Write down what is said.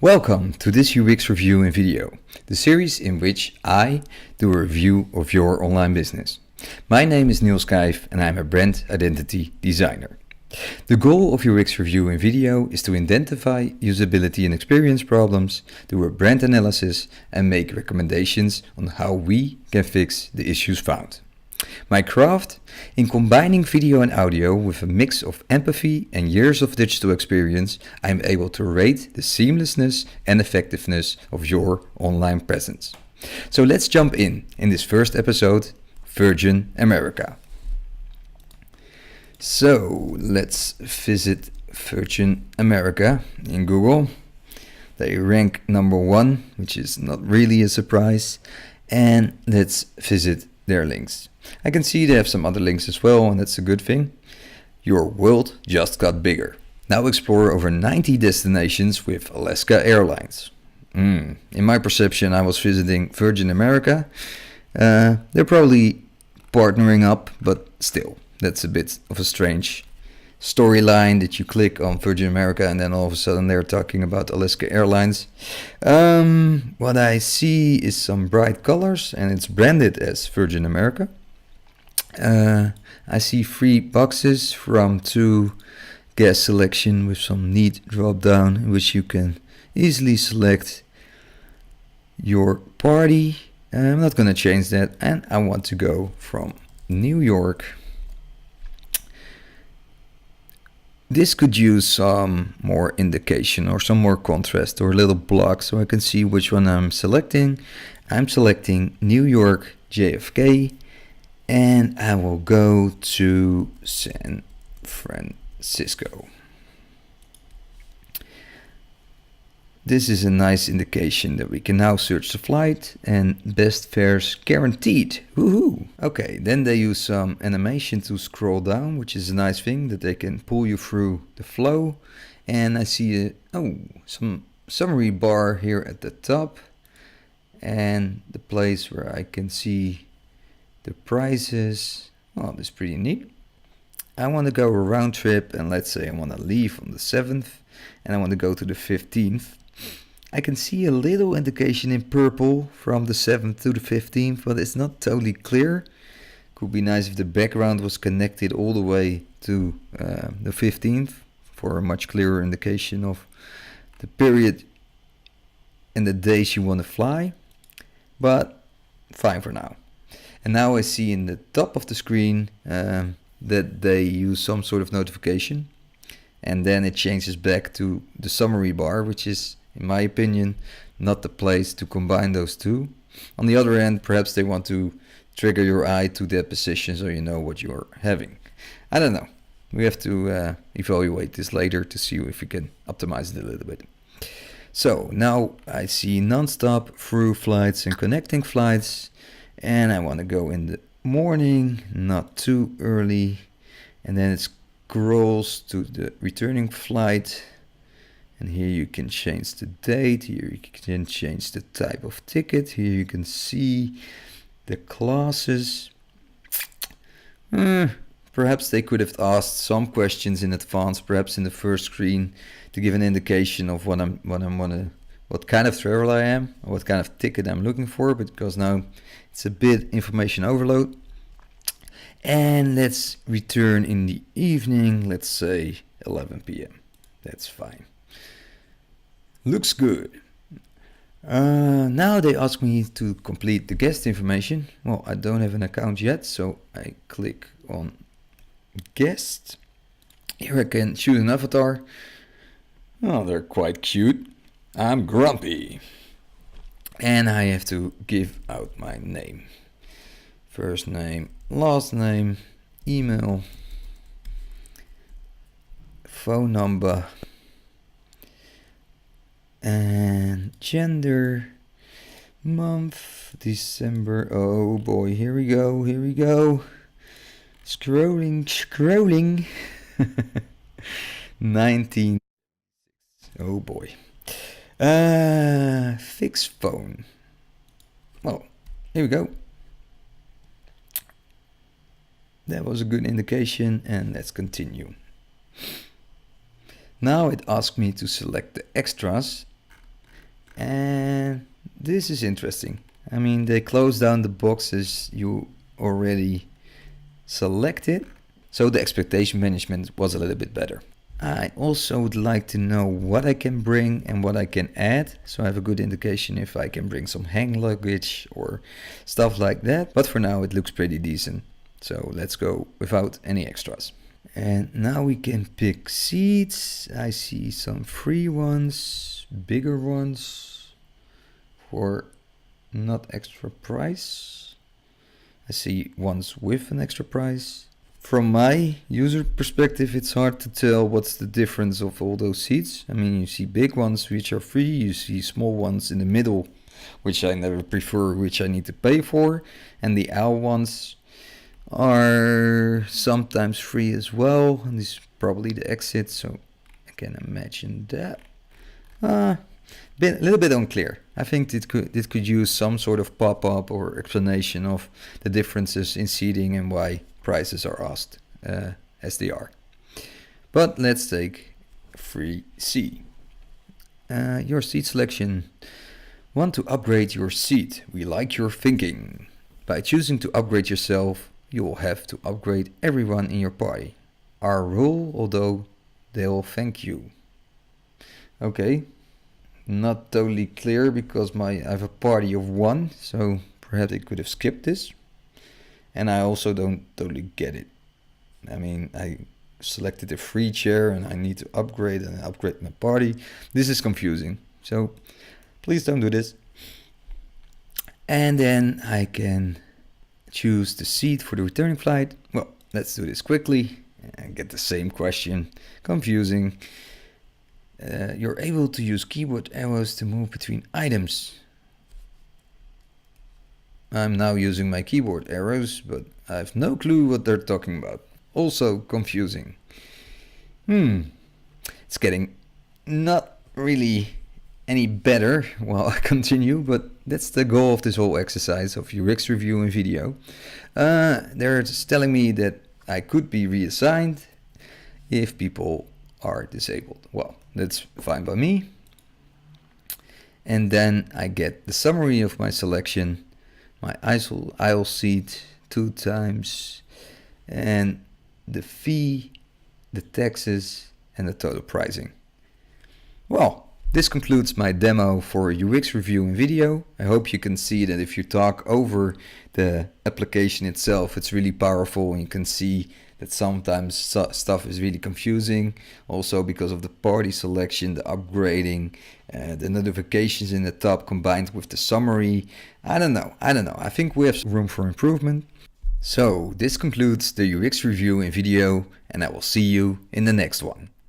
Welcome to this UX review in video, the series in which I do a review of your online business. My name is Niels Kijf and I'm a brand identity designer. The goal of UX review in video is to identify usability and experience problems, do a brand analysis and make recommendations on how we can fix the issues found. My craft? In combining video and audio with a mix of empathy and years of digital experience, I am able to rate the seamlessness and effectiveness of your online presence. So let's jump in this first episode, Virgin America. So let's visit Virgin America in Google. They rank number 1, which is not really a surprise, and let's visit their links. I can see they have some other links as well, and that's a good thing. Your world just got bigger. Now explore over 90 destinations with Alaska Airlines. In my perception, I was visiting Virgin America. They're probably partnering up, but still, that's a bit of a strange storyline that you click on Virgin America and then all of a sudden they're talking about Alaska Airlines. What I see is some bright colors and it's branded as Virgin America. I see 3 boxes from 2 guest selection with some neat drop down in which you can easily select your party. I'm not going to change that, and I want to go from New York. This could use some more indication or some more contrast or a little block so I can see which one I'm selecting. I'm selecting New York JFK and I will go to San Francisco. This is a nice indication that we can now search the flight and best fares guaranteed. Woohoo! Okay, then they use some animation to scroll down, which is a nice thing that they can pull you through the flow. And I see some summary bar here at the top and the place where I can see the prices. Oh, that's pretty neat. I want to go a round trip and let's say I want to leave on the 7th and I want to go to the 15th. I can see a little indication in purple from the 7th to the 15th, but it's not totally clear. Could be nice if the background was connected all the way to the 15th for a much clearer indication of the period and the days you want to fly, but fine for now. And now I see in the top of the screen that they use some sort of notification, and then it changes back to the summary bar, which is, in my opinion, not the place to combine those two. On the other hand, perhaps they want to trigger your eye to that position so you know what you're having. I don't know. We have to evaluate this later to see if we can optimize it a little bit. So now I see non-stop through flights and connecting flights, and I want to go in the morning, not too early, and then it scrolls to the returning flight. And here you can change the date, here you can change the type of ticket, here you can see the classes. Perhaps they could have asked some questions in advance, perhaps in the first screen, to give an indication of what kind of traveler I am, or what kind of ticket I'm looking for, because now it's a bit information overload. And let's return in the evening, let's say 11 p.m. That's fine. Looks good. Now they ask me to complete the guest information. Well, I don't have an account yet, so I click on guest. Here I can choose an avatar. Oh, they're quite cute. I'm grumpy. And I have to give out my name. First name, last name, email, phone number, and gender, month, December. Oh boy, here we go. Scrolling. 19. Oh boy. Fixed phone. Well, here we go. That was a good indication, and let's continue. Now it asks me to select the extras, And this is interesting. I mean, they close down the boxes you already selected, so the expectation management was a little bit better. I also would like to know what I can bring and what I can add, so I have a good indication if I can bring some hang luggage or stuff like that. But for now it looks pretty decent, so let's go without any extras. And now we can pick seats. I see some free ones, bigger ones for not extra price. I see ones with an extra price. From my user perspective, it's hard to tell what's the difference of all those seats. I mean, you see big ones which are free, you see small ones in the middle, which I never prefer, which I need to pay for, and the L ones are sometimes free as well, and this is probably the exit, so I can imagine that. A little bit unclear. I think it could use some sort of pop-up or explanation of the differences in seating and why prices are asked as they are. But let's take free C. Your seat selection. Want to upgrade your seat? We like your thinking. By choosing to upgrade yourself, you will have to upgrade everyone in your party. Our rule, although they'll thank you. Okay, not totally clear because I have a party of 1, so perhaps I could have skipped this. And I also don't totally get it. I mean, I selected a free chair and I need to upgrade and upgrade my party. This is confusing, so please don't do this. And then I can choose the seat for the returning flight. Well, let's do this quickly and get the same question. Confusing. You're able to use keyboard arrows to move between items. I'm now using my keyboard arrows, but I have no clue what they're talking about. Also confusing. It's getting not really any better while I continue, but that's the goal of this whole exercise of UX review and video. They're just telling me that I could be reassigned if people are disabled. Well, that's fine by me. And then I get the summary of my selection, my aisle seat 2 times, and the fee, the taxes, and the total pricing. Well, this concludes my demo for UX review and video. I hope you can see that if you talk over the application itself, it's really powerful, and you can see that sometimes stuff is really confusing. Also because of the party selection, the upgrading, the notifications in the top combined with the summary. I don't know. I think we have room for improvement. So this concludes the UX review and video, and I will see you in the next one.